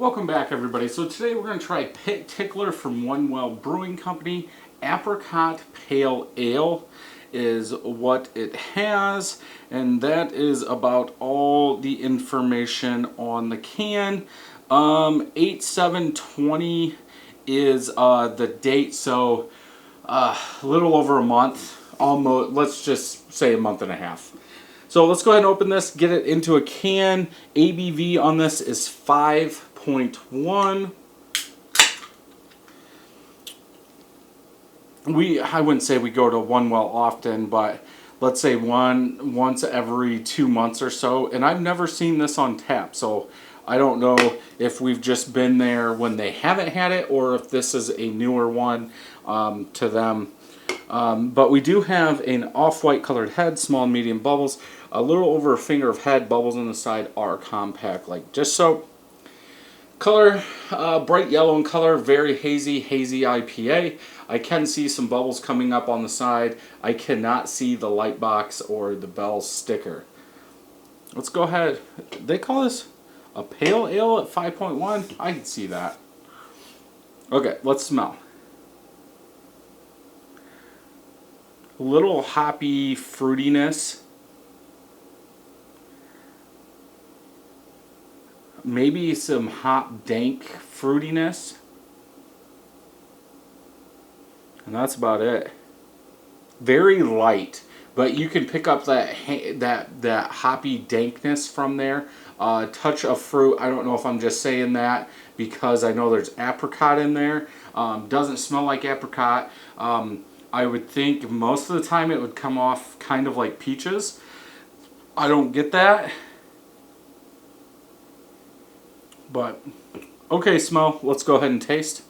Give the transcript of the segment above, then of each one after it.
Welcome back, everybody. So today we're going to try Pit Tickler from Well Brewing Company. Apricot Pale Ale is what it has, and that is about all the information on the can. 8/7/20 is the date, so a little over a month, almost, let's just say a month and a half. So let's go ahead and open this, get it into a can. ABV on this is 5.1. I wouldn't say we go to One Well often, but let's say once every 2 months or so. And I've never seen this on tap, so I don't know if we've just been there when they haven't had it or if this is a newer one to them. But we do have an off-white colored head, small and medium bubbles, a little over a finger of head. Bubbles on the side are compact, like just so. Color, bright yellow in color, very hazy IPA. I can see some bubbles coming up on the side. I cannot see the light box or the Bell sticker. Let's go ahead. They call this a pale ale at 5.1. I can see that. Okay, let's smell. A little hoppy fruitiness. Maybe some hop dank fruitiness. And that's about it. Very light, but you can pick up that hoppy dankness from there. Touch of fruit. I don't know if I'm just saying that because I know there's apricot in there. Doesn't smell like apricot. I would think most of the time it would come off kind of like peaches. I don't get that. But, okay, smell. Let's go ahead and taste.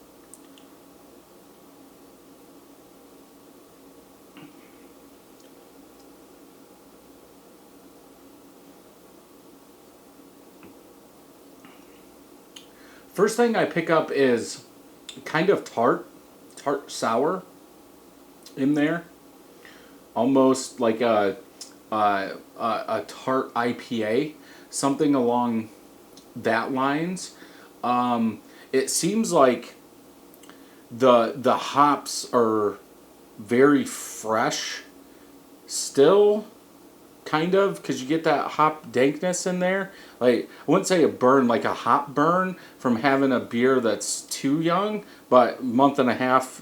First thing I pick up is kind of tart sour in there. Almost like a tart IPA, something along that lines. It seems like the hops are very fresh still, kind of, because you get that hop dankness in there. Like, I wouldn't say a burn, like a hop burn from having a beer that's too young, but month and a half,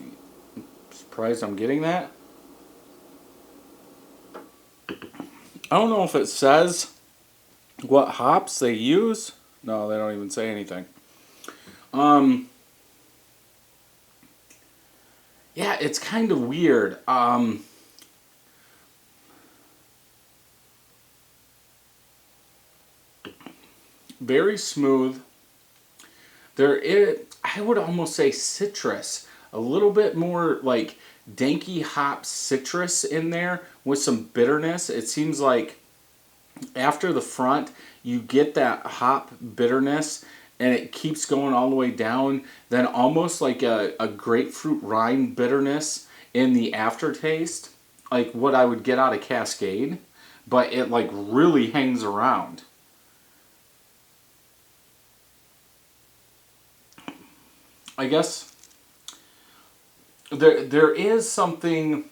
I'm surprised I'm getting that. I don't know if it says what hops they use. No, they don't even say anything. Yeah, it's kind of weird. Very smooth. I would almost say citrus. A little bit more like danky hop citrus in there with some bitterness. It seems like after the front, you get that hop bitterness, and it keeps going all the way down. Then almost like a grapefruit rind bitterness in the aftertaste, like what I would get out of Cascade, but it like really hangs around. I guess there is something.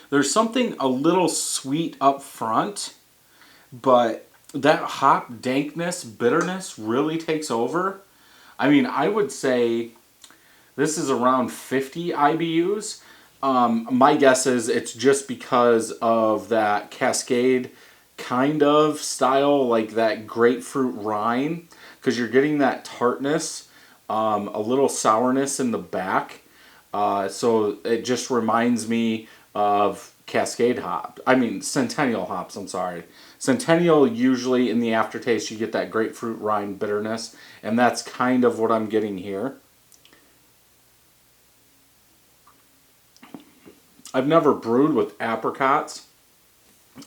There's something a little sweet up front, but that hop dankness, bitterness really takes over. I mean, I would say this is around 50 IBUs. My guess is it's just because of that Cascade kind of style, like that grapefruit rind, because you're getting that tartness, a little sourness in the back. So it just reminds me of Cascade hop. I mean, Centennial hops, I'm sorry. Centennial, usually in the aftertaste, you get that grapefruit rind bitterness, and that's kind of what I'm getting here. I've never brewed with apricots.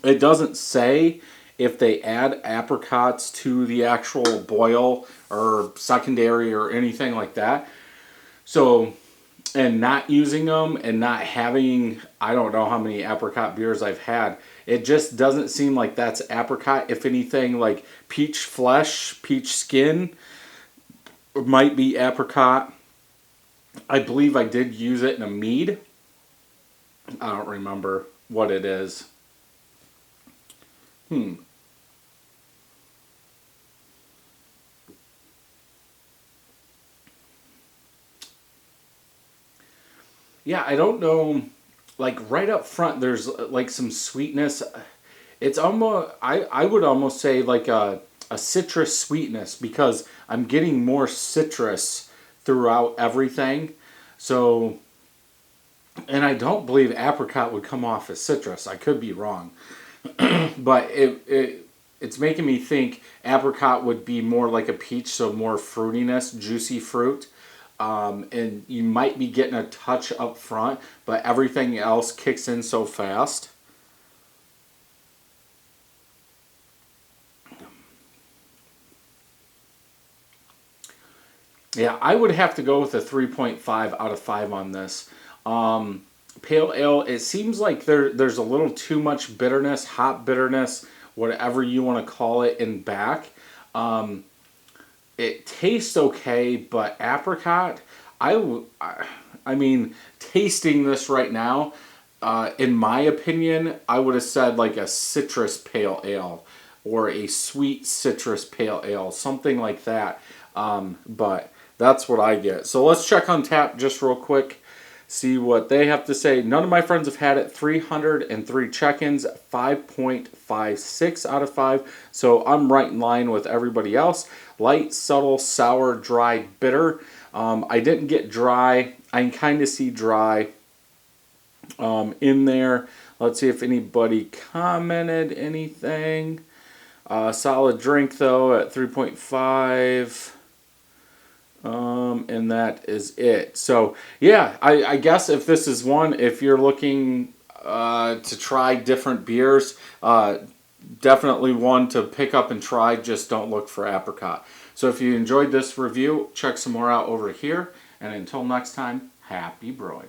It doesn't say if they add apricots to the actual boil or secondary or anything like that. So and not using them and not having, I don't know how many apricot beers I've had. It just doesn't seem like that's apricot. If anything, like peach flesh, peach skin might be apricot. I believe I did use it in a mead. I don't remember what it is. Yeah, I don't know. Like right up front, there's like some sweetness. It's almost, I would almost say like a citrus sweetness because I'm getting more citrus throughout everything. So, and I don't believe apricot would come off as citrus. I could be wrong. But it's making me think apricot would be more like a peach, so more fruitiness, juicy fruit. And you might be getting a touch up front, but everything else kicks in so fast. Yeah, I would have to go with a 3.5 out of 5 on this. Pale ale, it seems like there's a little too much bitterness, hop bitterness, whatever you want to call it, in back. It tastes okay, but apricot, I mean, tasting this right now, in my opinion, I would have said like a citrus pale ale or a sweet citrus pale ale, something like that. But that's what I get. So let's check on tap just real quick, see what they have to say. None of my friends have had it. 303 check-ins, 5.56 out of 5. So I'm right in line with everybody else. Light, subtle, sour, dry, bitter. I didn't get dry. I can kind of see dry in there. Let's see if anybody commented anything. Solid drink though at 3.5. And that is it. So yeah, I guess if this is one, if you're looking to try different beers, definitely one to pick up and try. Just don't look for apricot. So if you enjoyed this review, check some more out over here. And until next time, happy brewing.